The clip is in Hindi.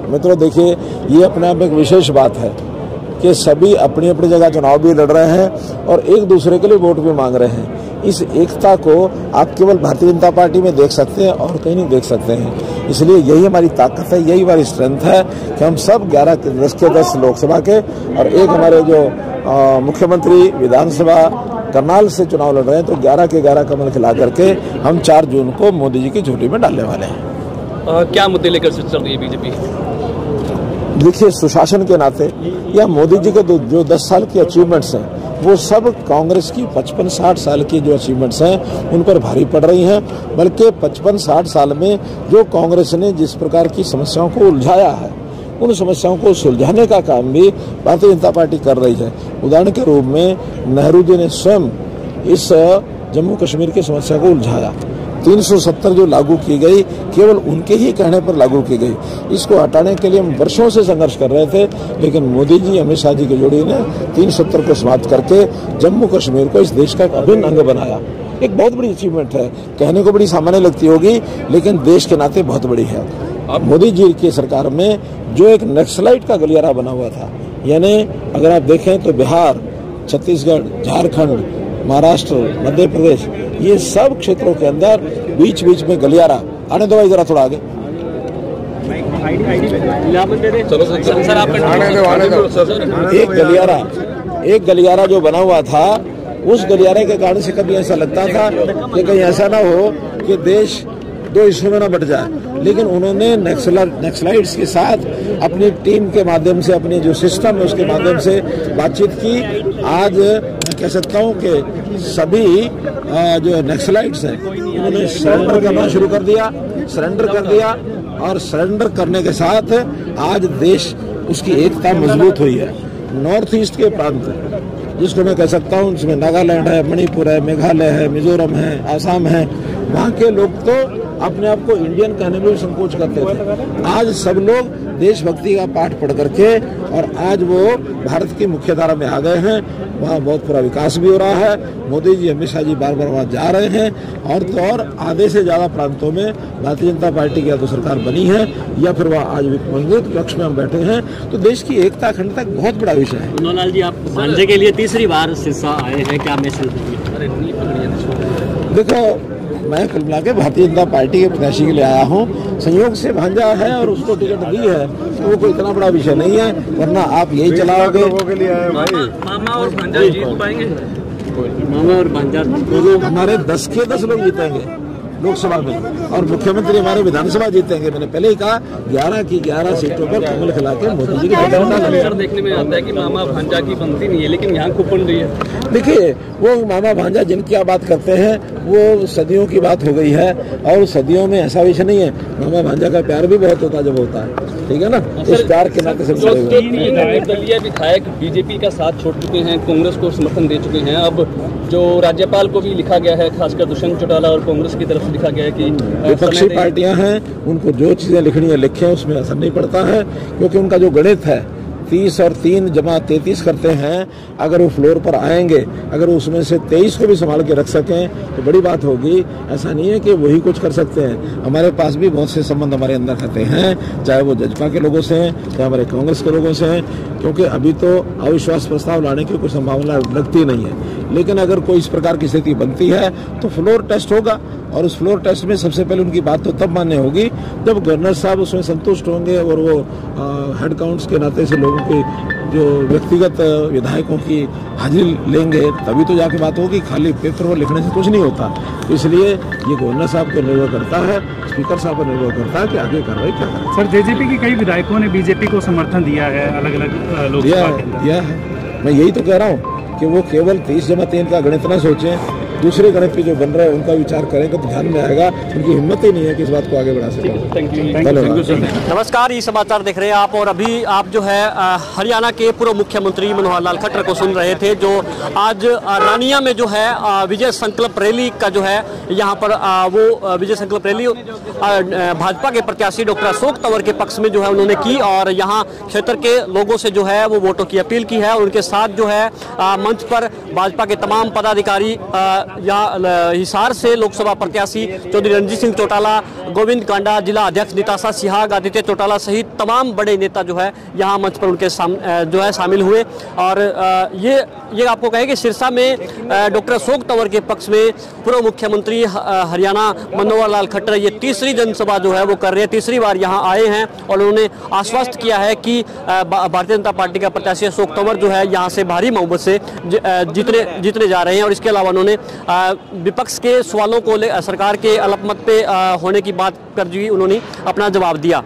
मित्रों देखिए, ये अपने आप में एक विशेष बात है कि सभी अपनी अपनी जगह चुनाव भी लड़ रहे हैं और एक दूसरे के लिए वोट भी मांग रहे हैं। इस एकता को आप केवल भारतीय जनता पार्टी में देख सकते हैं और कहीं नहीं देख सकते हैं। इसलिए यही हमारी ताकत है, यही हमारी स्ट्रेंथ है कि हम सब 11 के 10 के 10 लोकसभा के और एक हमारे जो मुख्यमंत्री विधानसभा करनाल से चुनाव लड़ रहे हैं, तो 11 के 11 कमल खिला करके हम 4 जून को मोदी जी की झोली में डालने वाले हैं। क्या मुद्दे लेकर चल रही है बीजेपी? देखिए, सुशासन के नाते या मोदी जी के जो 10 साल की अचीवमेंट्स हैं, वो सब कांग्रेस की 55-60 साल की जो अचीवमेंट्स हैं उन पर भारी पड़ रही हैं। बल्कि 55-60 साल में जो कांग्रेस ने जिस प्रकार की समस्याओं को उलझाया है, उन समस्याओं को सुलझाने का काम भी भारतीय जनता पार्टी कर रही है। उदाहरण के रूप में नेहरू जी ने स्वयं इस जम्मू कश्मीर की समस्या को उलझाया। 370 जो लागू की गई, केवल उनके ही कहने पर लागू की गई। इसको हटाने के लिए हम वर्षों से संघर्ष कर रहे थे, लेकिन मोदी जी, अमित शाह जी की जोड़ी ने 370 को समाप्त करके जम्मू कश्मीर को इस देश का एक अभिन्न अंग बनाया। एक बहुत बड़ी अचीवमेंट है, कहने को बड़ी सामान्य लगती होगी, लेकिन देश के नाते बहुत बड़ी है। अब मोदी जी की सरकार में जो एक नक्सलाइट का गलियारा बना हुआ था, यानी अगर आप देखें तो बिहार, छत्तीसगढ़, झारखंड, महाराष्ट्र, मध्य प्रदेश, ये सब क्षेत्रों के अंदर बीच बीच में गलियारा, आने दो जरा थोड़ा आगे, एक गलियारा जो बना हुआ था, उस गलियारे के कारण से कभी ऐसा लगता था कि कहीं ऐसा ना हो कि देश 2 हिस्सों में ना बट जाए। लेकिन उन्होंने नक्सलाइट्स के साथ अपनी टीम के माध्यम से, अपनी जो सिस्टम है उसके माध्यम से बातचीत की। आज मैं कह सकता हूं कि सभी जो नक्सलाइट्स हैं उन्होंने सरेंडर करना शुरू कर दिया, और सरेंडर करने के साथ आज देश, उसकी एकता मजबूत हुई है। नॉर्थ ईस्ट के प्रांत जिसको मैं कह सकता हूँ, उसमें नागालैंड है, मणिपुर है, मेघालय है, मिजोरम है, आसाम है, वहाँ के लोग तो अपने आप को इंडियन कहने में भी संकोच करते थे। आज सब लोग देशभक्ति का पाठ पढ़ करके और आज वो भारत की मुख्यधारा में आ गए हैं। वहाँ बहुत पूरा विकास भी हो रहा है। मोदी जी, अमित शाह जी बार बार वहाँ जा रहे हैं, और तो और आधे से ज्यादा प्रांतों में भारतीय जनता पार्टी की या तो सरकार बनी है या फिर वह आज मजबूत पक्ष में हम बैठे हैं। तो देश की एकता अखंडता बहुत बड़ा विषय है। मनोहर जी, आप भांजे के लिए तीसरी बार सिरसा आए हैं, क्या मैसेज देंगे? देखो, मैं कुल मिला के भारतीय जनता पार्टी के प्रत्याशी के लिए आया हूँ। संयोग से भांजा है और उसको टिकट दी है, तो वो कोई इतना बड़ा विषय नहीं है, वरना आप यही चलाओगे। मामा और भांजा जीत पाएंगे? मामा और भांजा दोनों हमारे 10 के 10 लोग जीतेंगे लोकसभा में, और मुख्यमंत्री हमारे विधानसभा जीतेंगे। मैंने पहले ही कहा, 11 की 11 सीटों पर कमल खिला के मोदी जी की सरकार देखने में आता है कि मामा भांजा की बनती नहीं है, लेकिन यहाँ खूब बन रही है। देखिए, वो मामा भांजा जिनकी आप बात करते हैं, वो सदियों की बात हो गई है, और सदियों में ऐसा विषय नहीं है। मामा भांजा का प्यार भी बहुत होता है जब होता है, ठीक है ना। इस प्यार के नाते सब दलीय विधायक बीजेपी का साथ छोड़ चुके हैं, कांग्रेस को समर्थन दे चुके हैं। अब जो राज्यपाल को भी लिखा गया है, खासकर दुष्यंत चौटाला और कांग्रेस की तरफ से लिखा गया है कि विपक्षी पार्टियां हैं, उनको जो चीजें लिखनी है लिखें, उसमें असर नहीं पड़ता है, क्योंकि उनका जो गणित है 30 और 3 जमा 33 करते हैं। अगर वो फ्लोर पर आएंगे, अगर उसमें से 23 को भी संभाल के रख सकें तो बड़ी बात होगी। ऐसा नहीं है कि वही कुछ कर सकते हैं। हमारे पास भी बहुत से संबंध हमारे अंदर रहते हैं, चाहे वो जजपा के लोगों से हैं, चाहे हमारे कांग्रेस के लोगों से हैं, क्योंकि अभी तो अविश्वास प्रस्ताव लाने की कोई संभावना लगती नहीं है। लेकिन अगर कोई इस प्रकार की स्थिति बनती है तो फ्लोर टेस्ट होगा, और उस फ्लोर टेस्ट में सबसे पहले उनकी बात तो तब मान्य होगी जब गवर्नर साहब उसमें संतुष्ट होंगे, और वो हेड काउंट्स के नाते से लोगों की जो व्यक्तिगत विधायकों की हाजिरी लेंगे, तभी तो जाके बात होगी। खाली पेपर पर लिखने से कुछ नहीं होता। तो इसलिए ये गवर्नर साहब पर निर्भर करता है, स्पीकर साहब पर निर्भर करता है कि आगे कार्रवाई क्या करें। सर, जेजेपी के कई विधायकों ने बीजेपी को समर्थन दिया है, अलग अलग लोग दिया है। मैं यही तो कह रहा हूँ कि वो केवल 30 जमा 3 का गणित न सोचें, दूसरे गणित पे जो बन रहा है उनका विचार करेंगे तो ध्यान में आएगा। उनकी हिम्मत ही नहीं है कि इस बात को आगे बढ़ा सकें। Thank you. नमस्कार, ये समाचार देख रहे हैं आप, और अभी आप जो है हरियाणा के पूर्व मुख्यमंत्री मनोहर लाल खट्टर को सुन रहे थे, जो आज रानिया में जो है विजय संकल्प रैली का जो है यहाँ पर वो विजय संकल्प रैली भाजपा के प्रत्याशी डॉक्टर अशोक तंवर के पक्ष में जो है उन्होंने की, और यहाँ क्षेत्र के लोगों से जो है वो वोटों की अपील की है। उनके साथ जो है मंच पर भाजपा के तमाम पदाधिकारी यहाँ हिसार से लोकसभा प्रत्याशी चौधरी रणजीत सिंह चौटाला, गोविंद कांडा, जिला अध्यक्ष निताशा सिहाग, आदित्य चौटाला सहित तमाम बड़े नेता जो है यहाँ मंच पर उनके जो है शामिल हुए। और ये आपको कहें कि सिरसा में डॉक्टर अशोक तंवर के पक्ष में पूर्व मुख्यमंत्री हरियाणा मनोहर लाल खट्टर ये तीसरी जनसभा जो है वो कर रहे हैं, तीसरी बार यहाँ आए हैं और उन्होंने आश्वस्त किया है कि भारतीय जनता पार्टी का प्रत्याशी अशोक तंवर जो है यहाँ से भारी बहुमत से जीतने जा रहे हैं। और इसके अलावा उन्होंने विपक्ष के सवालों को सरकार के अल्पमत पे होने की बात कर दी, उन्होंने अपना जवाब दिया।